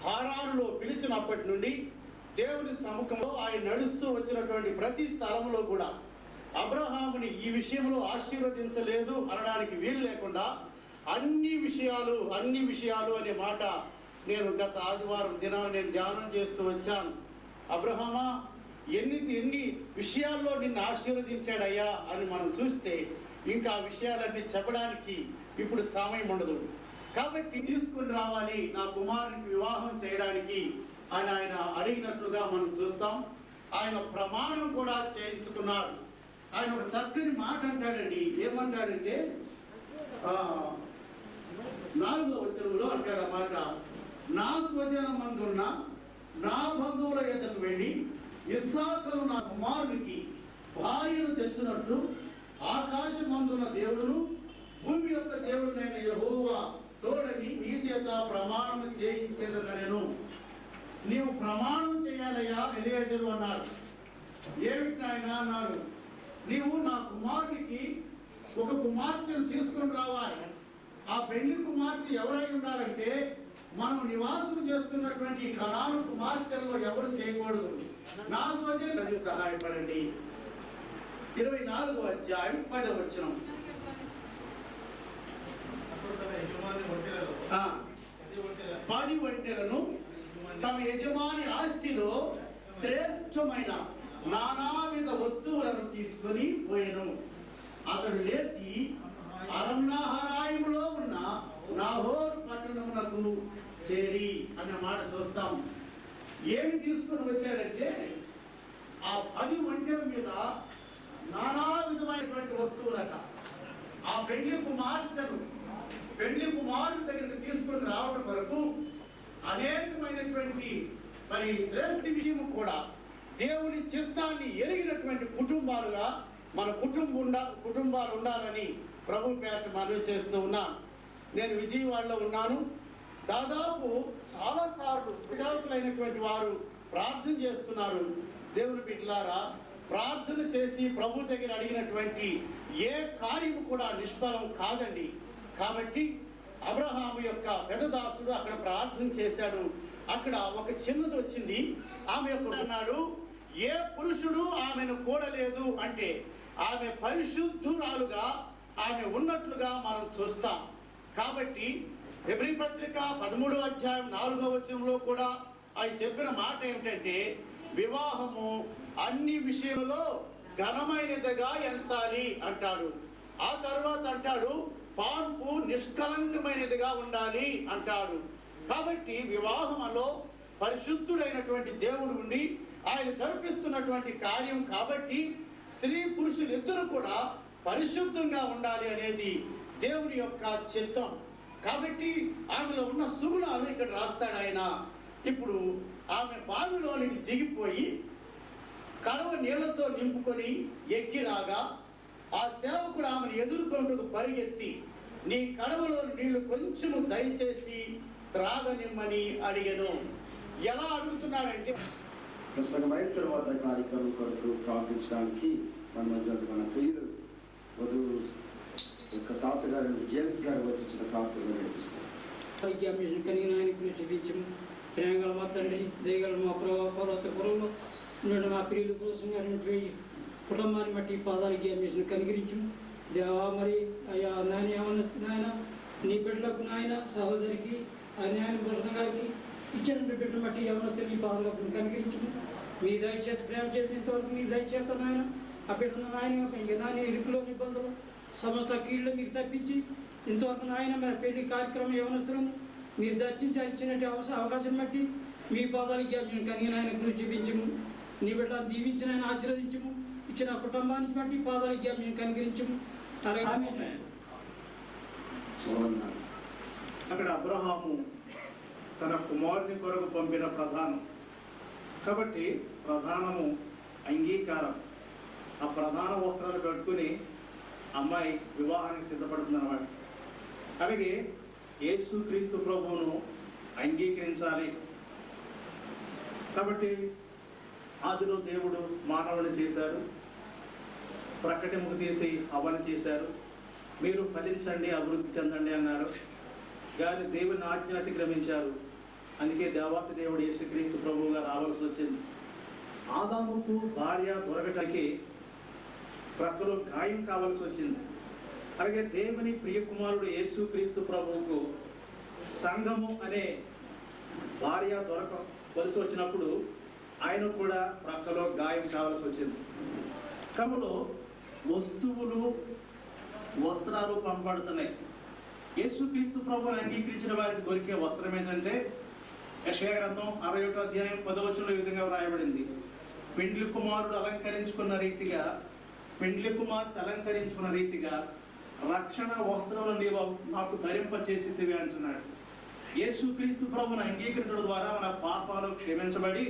హారానులో పిలిచినప్పటి నుండి దేవుని సముఖంలో ఆయన నడుస్తూ వచ్చినటువంటి ప్రతి స్థలంలో కూడా అబ్రహాముని ఈ విషయంలో ఆశీర్వదించలేదు అనడానికి వీలు లేకుండా అన్ని విషయాలు అనే మాట నేను గత ఆదివారం దినాన్ని నేను ధ్యానం చేస్తూ వచ్చాను. అబ్రహామా, ఎన్ని విషయాల్లో నిన్ను ఆశీర్వదించాడయ్యా అని మనం చూస్తే ఇంకా ఆ విషయాలన్నీ చెప్పడానికి ఇప్పుడు సమయం ఉండదు. కాబట్టి తీసుకుని రావాలి నా కుమారునికి వివాహం చేయడానికి అని ఆయన అడిగినట్లుగా మనం చూస్తాం. ఆయన ప్రమాణం కూడా చేయించుకున్నాడు. ఆయన ఒక చక్కని మాట అంటాడండి. ఏమంటాడంటే 4వ వచనంలో అంటాడు ఆ మాట, నా స్వజనమందున్న నా బంధువుల ఎద్దకు వెళ్ళి ఇస్సాకును నా కుమారునికి భార్యను తెచ్చినట్లు ఆకాశమందున్న దేవుడును భూమి యొక్క దేవుడునైన యెహోవా తోడని నీ చేత ప్రమాణం చేయించేదనను. నీవు ప్రమాణం చేయాలయ్యా ఎలియాజరు అన్నాడు. ఏమిటి నాయనా అన్నాడు. నీవు నా కుమారునికి ఒక కుమార్తెను తీసుకొని రావాలి. ఆ పెళ్లి కుమార్తె ఎవరై ఉండాలంటే మనం నివాసం చేస్తున్నటువంటి కనాను కుమార్తెల్లో ఎవరు చేయకూడదు. నా స్వజనులకు సహాయపడండి. 24వ అధ్యాయం 10వ వచనం. 10 ఒంటెలను తమ యజమాని ఆస్తిలో శ్రేష్టమైన నానావిధ వస్తువులను తీసుకొని పోయెను. అతడు లేచి అరణ్యహారాయములో ఉన్న నాహోర్ పట్టణమునకు చేరి అన్న మాట చూస్తాం. ఏమి తీసుకుని వచ్చాడంటే ఆ 10 ఒంటెల మీద నానా విధమైనటువంటి వస్తువులట. ఆ పెళ్లి కుమారుడి దగ్గరికి తీసుకుని రావడం వరకు అనేకమైనటువంటి మరి శ్రేష్ఠ విషయం కూడా దేవుని చిత్తాన్ని ఎరిగినటువంటి కుటుంబాలుగా మన కుటుంబాలు ఉండాలని ప్రభు పేరట మనవి చేస్తూ ఉన్నాను. నేను విజయవాడలో ఉన్నాను. దాదాపు చాలా సార్లు విడాకులైనటువంటి వారు ప్రార్థన చేస్తున్నారు. దేవుని బిడ్డలారా, ప్రార్థన చేసి ప్రభు దగ్గర అడిగినటువంటి ఏ కార్యము కూడా నిష్ఫలం కాదండి. కాబట్టి అబ్రహాము యొక్క పెదదాసుడు అక్కడ ప్రార్థన చేశాడు. అక్కడ ఒక చిన్నది వచ్చింది. ఆమె యొక్క అన్నాడు, ఏ పురుషుడు ఆమెను కూడలేదు అంటే ఆమె పరిశుద్ధురాలుగా ఆమె ఉన్నట్లుగా మనం చూస్తాం. కాబట్టి హెబ్రీ పత్రిక 13వ అధ్యాయం 4వ వచనంలో కూడా ఆయన చెప్పిన మాట ఏమిటంటే వివాహము అన్ని విషయంలో ఘనమైనదిగా ఎంచాలి అంటాడు. ఆ తర్వాత అంటాడు పాన్పు నిష్కలంకమైనదిగా ఉండాలి అంటాడు. కాబట్టి వివాహంలో పరిశుద్ధుడైనటువంటి దేవుడు ఉండి ఆయన జరిపిస్తున్నటువంటి కార్యం కాబట్టి స్త్రీ పురుషులు ఇద్దరు కూడా పరిశుద్ధంగా ఉండాలి అనేది దేవుని యొక్క చిత్తం. కాబట్టి ఆమెలో ఉన్న సుగుణాలు ఇక్కడ రాస్తాడు ఆయన. ఇప్పుడు ఆమె బావిలోనికి దిగిపోయి కడవ నీళ్లతో నింపుకొని ఎక్కి రాగా ఆ సేవకుడు ఆమెను ఎదుర్కొంటూ పరిగెత్తి నీ కడవలో నీళ్లు కొంచెము దయచేసి త్రాగనిమ్మని అడిగను. ఎలా అడుగుతున్నాడంటే పుస్తకమైన తర్వాత కార్యక్రమం కొరకు ప్రార్థించడానికి మన మధ్య మన స్త్రీలు వధువు యొక్క తాతగారు జేమ్స్ గారు వచ్చిన ప్రార్థనలు నడిపిస్తారు. ప్రేమగల మా తండ్రి, దయగల మా పర్వతపురంలో నేను మా ప్రియుల కోసం కుటుంబాన్ని బట్టి పాదాలకి అమ్మేసిన కనికరించు దేవా. మరి అయ్యా నాయన నీ బిడ్డలకు నాయన సహోదరికి ఆ న్యాయం భూషణ గారికి ఇచ్చిన బిడ్డను బట్టి ఎవరితో నీ పాదాలకు కనికరించు. మీ దయచేత ప్రేమ చేసినంతవరకు మీ దయచేత నాయన ఆ బిడ్డను నాయన ఇరుకులో ఇబ్బందులు సమస్త కీళ్ళు మీరు తప్పించి ఇంతవరకు నాయన మరి పెళ్లి కార్యక్రమం యవనస్తులను మీరు దర్శించి ఇచ్చినట్టు అవకాశం బట్టి మీ పాదాలకి కలిగిన ఆయన గురించి చూపించము. నీ బిడ్డ దీవించిన ఆయన ఆశీర్వదించము. ఇచ్చిన కుటుంబానికి బట్టి పాదాలకి మేము కనికరించము. అక్కడ అబ్రహాము తన కుమారుని కొరకు పంపిన ప్రధానం కాబట్టి ప్రధానము అంగీకారం. ఆ ప్రధాన వస్త్రాలు కట్టుకుని అమ్మాయి వివాహానికి సిద్ధపడుతున్నవాడు. అలాగే యేసుక్రీస్తు ప్రభువును అంగీకరించాలి. కాబట్టి ఆదిలో దేవుడు మానవుని చేశారు, ప్రకటింపు తీసి అవని చేశారు. మీరు ఫలించండి, అభివృద్ధి చెందండి అన్నారు. కానీ దేవుని ఆజ్ఞ అతిక్రమించారు. అందుకే దేవాతి దేవుడు యేసుక్రీస్తు ప్రభువుగా రావాల్సి వచ్చింది. ఆదాముకు భార్య దొరకటానికి ప్రక్కలో గాయం కావాల్సి వచ్చింది. అలాగే దేవుని ప్రియకుమారుడు యేసుక్రీస్తు ప్రభువుకు సంఘము అనే భార్య దొరకవలసి వచ్చినప్పుడు ఆయన కూడా ప్రక్కలో గాయం కావాల్సి వచ్చింది. క్రమంలో వస్తువులు వస్త్రాలు పంపబడుతున్నాయి. యేసుక్రీస్తు ప్రభువుని అంగీకరించిన వారికి దొరికే వస్త్రం ఏంటంటే యెషయా గ్రంథం 61వ అధ్యాయం 10వ వచనంలో ఈ విధంగా వ్రాయబడింది. పెండ్లి కుమారుడు అలంకరించుకున్న రీతిగా, పెండ్లి కుమార్తె అలంకరించుకున్న రీతిగా రక్షణ వస్త్రములను నీవు నాకు ధరింపచేసితివి అంటున్నాడు. యేసుక్రీస్తు ప్రభువుని అంగీకరించడం ద్వారా మన పాపాలు క్షమించబడి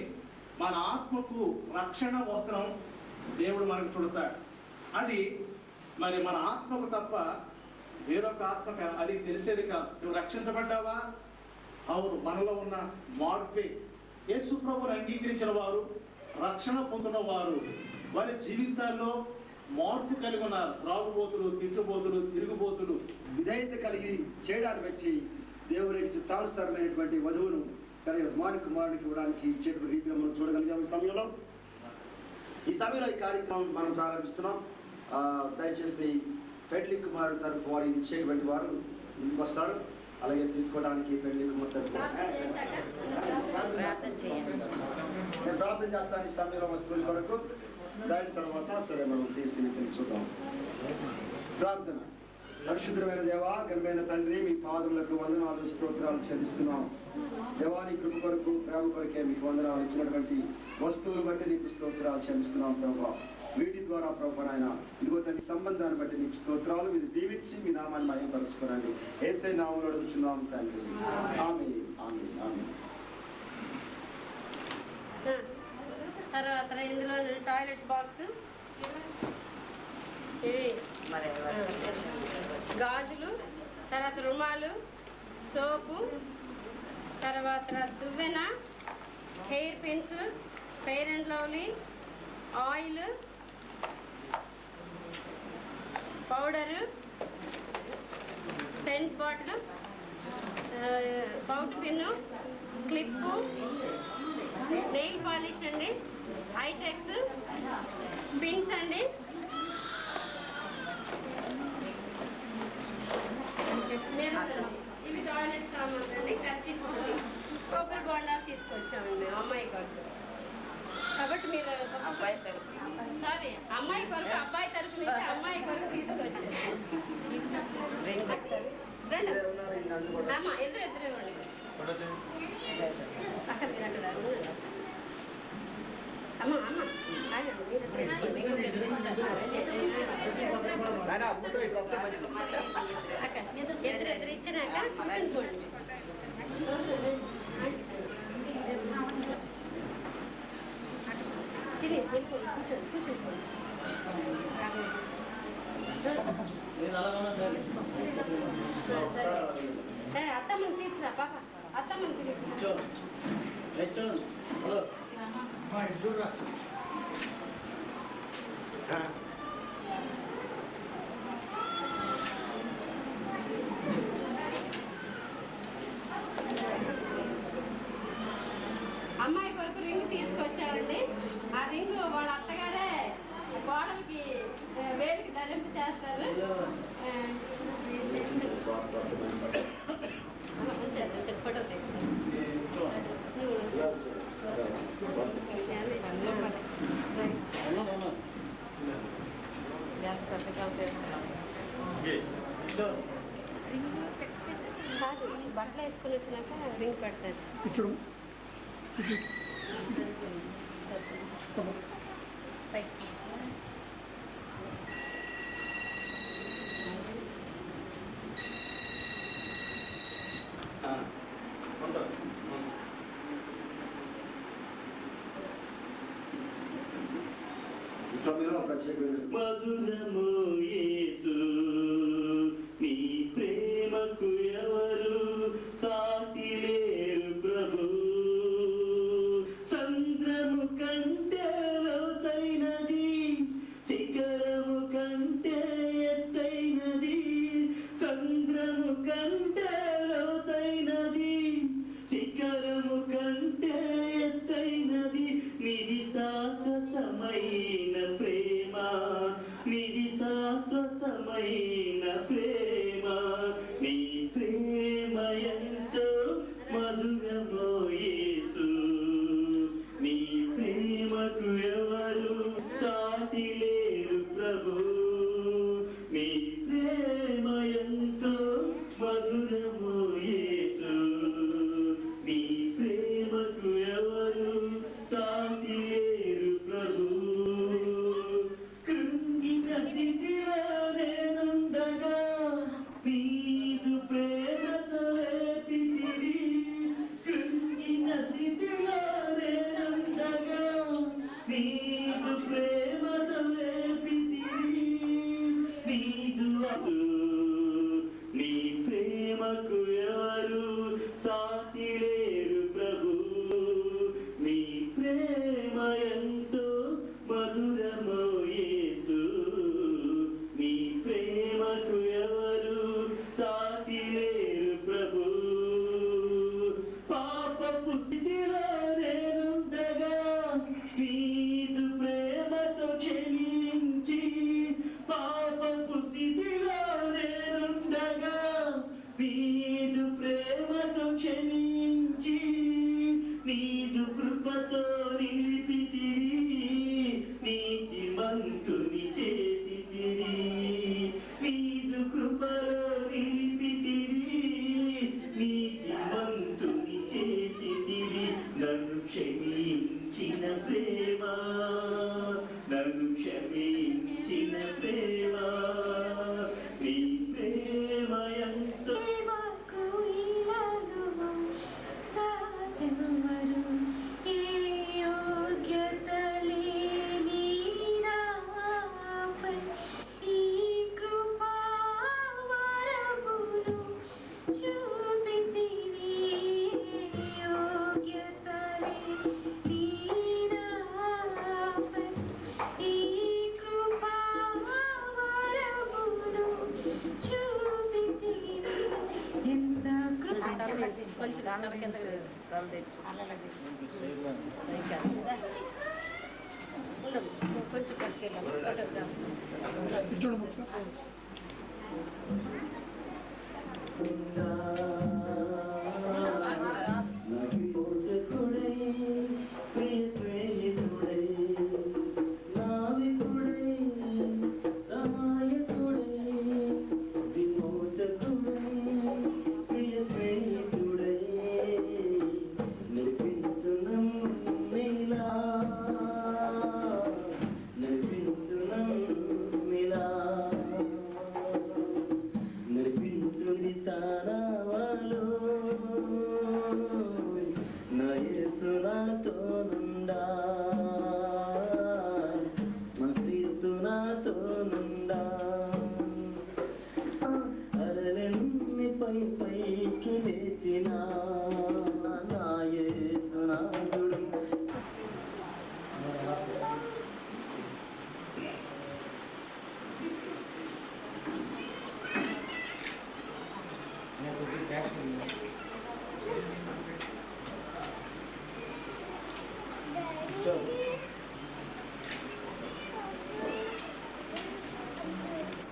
మన ఆత్మకు రక్షణ వస్త్రం దేవుడు మనకు చుడతాడు. అది మరి మన ఆత్మకు తప్ప వేరొక ఆత్మక అది తెలిసేది కాదు. నువ్వు రక్షించబడ్డావా? అవును, మనలో ఉన్న మార్పే. యేసు ప్రభువుని అంగీకరించిన వారు, రక్షణ పొందిన వారు వారి జీవితాల్లో మార్పు కలిగి ఉన్నారు. త్రాగుబోతులు, తిట్టుబోతులు, తిరుగుబోతులు విధేయత కలిగి చేయడానికి వచ్చి దేవునికి చిత్తానుసారమైనటువంటి వధువును కుమారునికి ఇవ్వడానికి ఇచ్చేటువంటి రీతిగా మనం చూడగలిగాం. ఈ సమయంలో ఈ కార్యక్రమం మనం ప్రారంభిస్తున్నాం. దయచేసి పెళ్లి కుమారుడు తరపు వారు ఇచ్చేటువంటి వారు ముందుకు వస్తారు. అలాగే తీసుకోవడానికి పెళ్లి కుమారు తరపు నేను ప్రార్థన చేస్తాను ఈ సమయంలో వస్తువుల కొరకు. దాని తర్వాత సరే మనం తీసి చూద్దాం. ప్రార్థన. పరిశుద్ధమైన దేవా, ఘనమైన తండ్రి, మీ పాదములకు వందనాలు స్తోత్రాలు చెల్లిస్తున్నాం. దేవాని కృప కొరకు, ప్రేమ కొరకే మీకు వందనాలు. ఇచ్చినటువంటి వస్తువులు బట్టి నీకు స్తోత్రాలు చెల్లిస్తున్నాం ప్రభా. వీటి ద్వారా ప్రభు నాయన ఇదిగో తన సంబంధాన్ని బట్టి నీకు స్తోత్రాలు. మీరు దీవించి మీ నామాన్ని మహిమపరచుకోనండి. యేసయ్య నామములో అడుగుచున్నాం తండ్రి. ఆమేన్, ఆమేన్, ఆమేన్. తర్వాత ఇందులో టాయిలెట్ బాక్స్, ఇవి గాజులు, తర్వాత రుమాలు, సోపు, తర్వాత దువ్వెన, hair pins, fair and lovely, oil, powder, scent bottle, పౌట్ పిన్ను, క్లిప్పు, నెయిల్ పాలిష్ అండి, ఐటెక్స్, పిన్స్ అండి, ఇవి టాయిలెట్ సామాన్లు అండి, కర్చీఫ్, కొబ్బరి బొండాలు తీసుకొచ్చామండి అమ్మాయి కొరకు. కాబట్టి మీరు సారీ అమ్మాయి కొరకు, అబ్బాయి తరపు నుంచి అమ్మాయి కొరకు తీసుకొచ్చారు. రండి అమ్మ, ఎదురు ఇవ్వండి. అక్కడ మీరు అక్కడ అమ్మ అమ్మ ఎదురు ఇచ్చినాక కూర్చోండి. చిని వెళ్ళిపోండి, కూర్చోండి కూర్చోండి. అత్తమ్మని తీసుకురా పాప, అత్తమ్మని తీసుకురా. అమ్మాయి కొరకు రింగ్ తీసుకొచ్చామండి. ఆ రింగ్ వాళ్ళ అత్తగారే గోడలకి వేలికి ధరింపు చేస్తారు. ఫోటో కాదు, బట్టలు వేసుకుని వచ్చినాక రింగ్ పెడతారు. మధురము యేసు నీ ప్రేమకు ఎవరు సాటి లేరు ప్రభు. సంద్రము కంటే లోతైనది, శిఖరము కంటే ఎత్తైనది. సంద్రము కంటే లోతైనది, శిఖరము కంటే ఎత్తైనది. నిధి శాశ్వతమైన ప్రేమ, నిధి శాశ్వతమైన కొంచెం పట్టుకెళ్ళాము చూడండి ఒకసారి.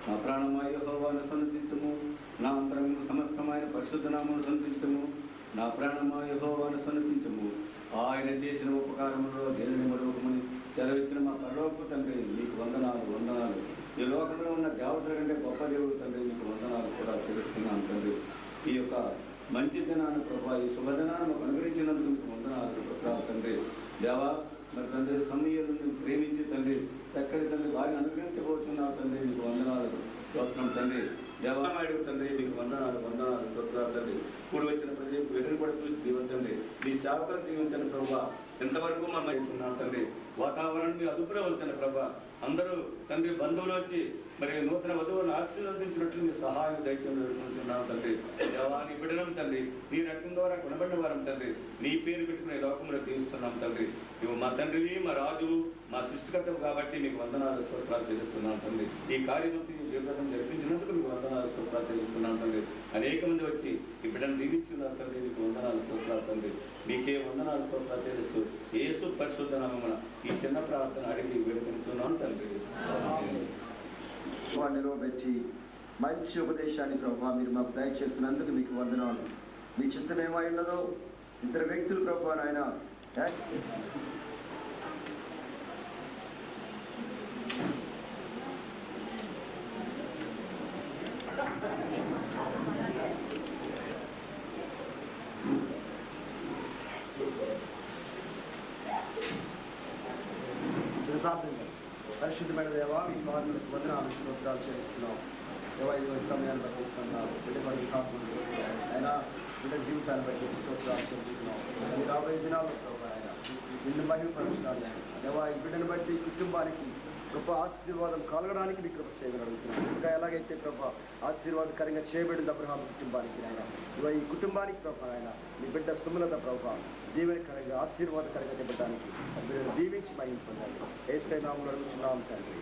నా ప్రాణమా యెహోవాను సన్నిధించుము, నా అంతరంగము సమస్తమైన పరిశుద్ధ నామమును సన్నిధించుము. నా ప్రాణమా యెహోవాను సన్నిధించుము, ఆయన చేసిన ఉపకారములో దేనిని మరొకమని సెలవిచ్చిన మా పరలోకపు తండ్రి నీకు వందనాలు వందనాలు. ఈ లోకంలో ఉన్న దేవతల కంటే గొప్ప దేవుడు తండ్రి నీకు వందనాలు కూడా తెలుస్తున్నాను తండ్రి. ఈ యొక్క మంచి దినాన్ని ప్రభావ ఈ శుభదినాన్ని మాకు అనుగ్రహించినందుకు మీకు వందనాలు తండ్రి. దేవా మరి తండ్రి సమయాలను ప్రేమించి తండ్రి చక్కటి తండ్రి వారిని అనుగ్రహించబోతున్నావు తండ్రి మీకు వందనాలు స్తోత్రం తండ్రి. దేవాలయుడు తండ్రి మీకు వందనాలు వందనాలు స్తోత్రాలు తండ్రి. కూడి వచ్చిన ప్రతి వెలుగు కూడా చూసి దీవించండి. మీ సేవకులు దీవించండి ప్రభా. ఎంతవరకు మనం ఇస్తున్నాం తండ్రి. వాతావరణం మీ అదుపులో ఉంచండి ప్రభా. అందరూ తండ్రి బంధువులు వచ్చి మరి నూతన వధువులను ఆశీర్వదించినట్లు మీ సహాయం దైత్యం వేడుకుంటున్నాం తండ్రి. దేవాన్ని బిడనం తండ్రి, నీ రక్తం ద్వారా గుణపడిన వారం తండ్రి, నీ పేరు పెట్టుకునే లోకంలో దీవిస్తున్నాం తండ్రి. నువ్వు మా తండ్రివి, మా రాజు, మా సృష్టికర్తవు కాబట్టి మీకు వందనాలు స్తోత్రాలు చెల్లిస్తున్నాం తండ్రి. ఈ కార్యక్రమం జీవితం జరిపించినందుకు మీకు వందనాలు స్తోత్రాలు చెల్లిస్తున్నాం తండ్రి. అనేక మంది వచ్చి ఈ బిడ్డను దీవిస్తున్నారు తండ్రి, మీకు వందనాలు స్తోత్రాలు తండ్రి. మీకే వందనాలు స్తోత్రాలు చెల్లిస్తూ యేసు పరిశుద్ధ నామమున ఈ చిన్న ప్రార్థన అడిగి వేడుకుంటున్నాం తండ్రి. నిలవబెట్టి మంచి ఉపదేశాన్ని ప్రభావ మీరు మాకు దయచేస్తున్నందుకు మీకు వందనాలు. మీ చిత్తం ఏమై ఉన్నదో ఇద్దరు వ్యక్తులు ప్రభావ ఆయన పరిశుద్ధమైన దేవా మీ పాదములకు వందనాలు స్తోత్రాలు చేస్తున్నాం. దేవా ఈ సమయాన్ని బట్టి వస్తున్నాం, బిడ్డ వారికి కాకుండా అయినా బిడ్డ జీవితాన్ని బట్టి స్తోత్రాలు చేస్తున్నాం. అది రాబోయే దినాల్లో ప్రభావ ఆయన నిన్ను మహిమపరుస్తున్నాను. దేవా ఈ బిడ్డను బట్టి కుటుంబానికి గొప్ప ఆశీర్వాదం కలగడానికి మీ కృప చేయగలుగుతున్నాం. ఇంకా ఎలాగైతే ప్రభా ఆశీర్వాదకరంగా చేయబడింది అబ్రహాం కుటుంబానికి ఆయన ఇవ ఈ కుటుంబానికి ప్రభా ఆయన మీ బిడ్డ సుమలత ప్రభా దీవెనకరంగా ఆశీర్వాదకరంగా చెప్పడానికి దీవించి మహిమ పొందాలి. యేసయ్య నామములో అడుగుతున్నాం తండ్రి.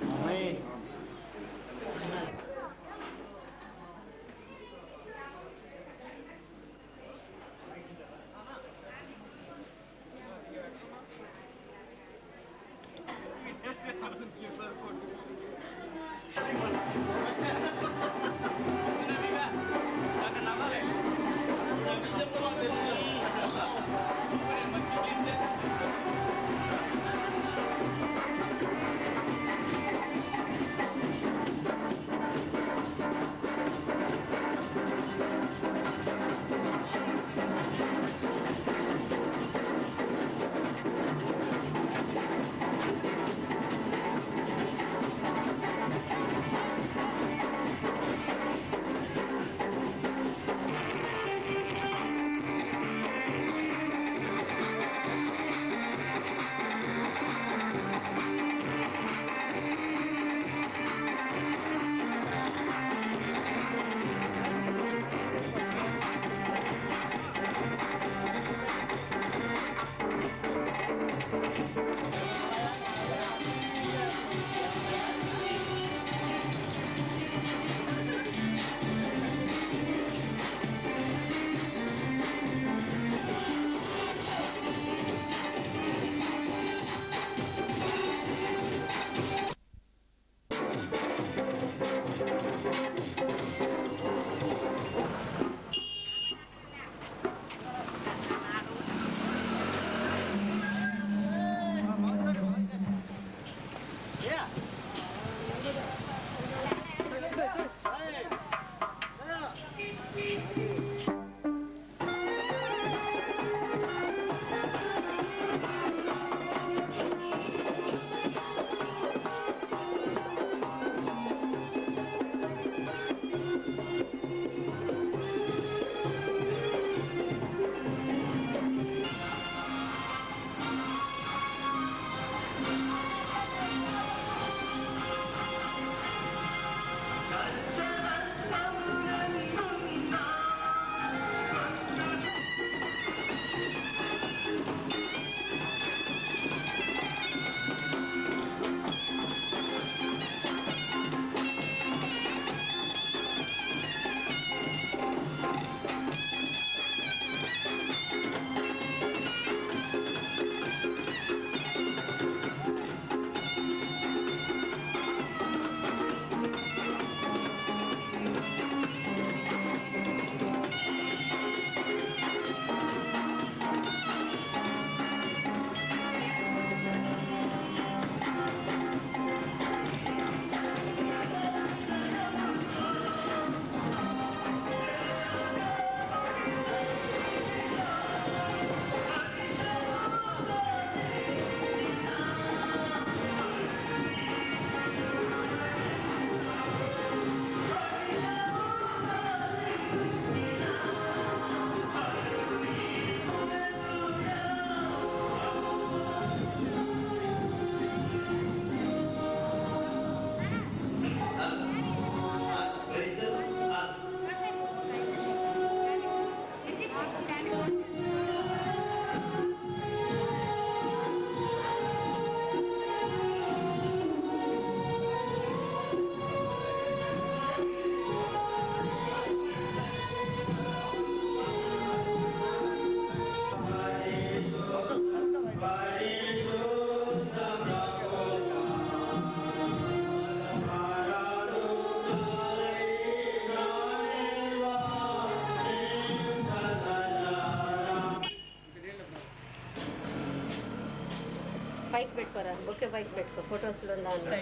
పైకి పెట్టుకోరా బొకే పైకి పెట్టుకో ఫొటోస్లో దాంట్లో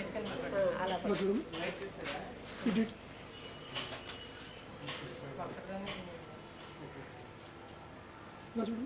అలా ఇలా చూడు ఇటు ఇలా చూడు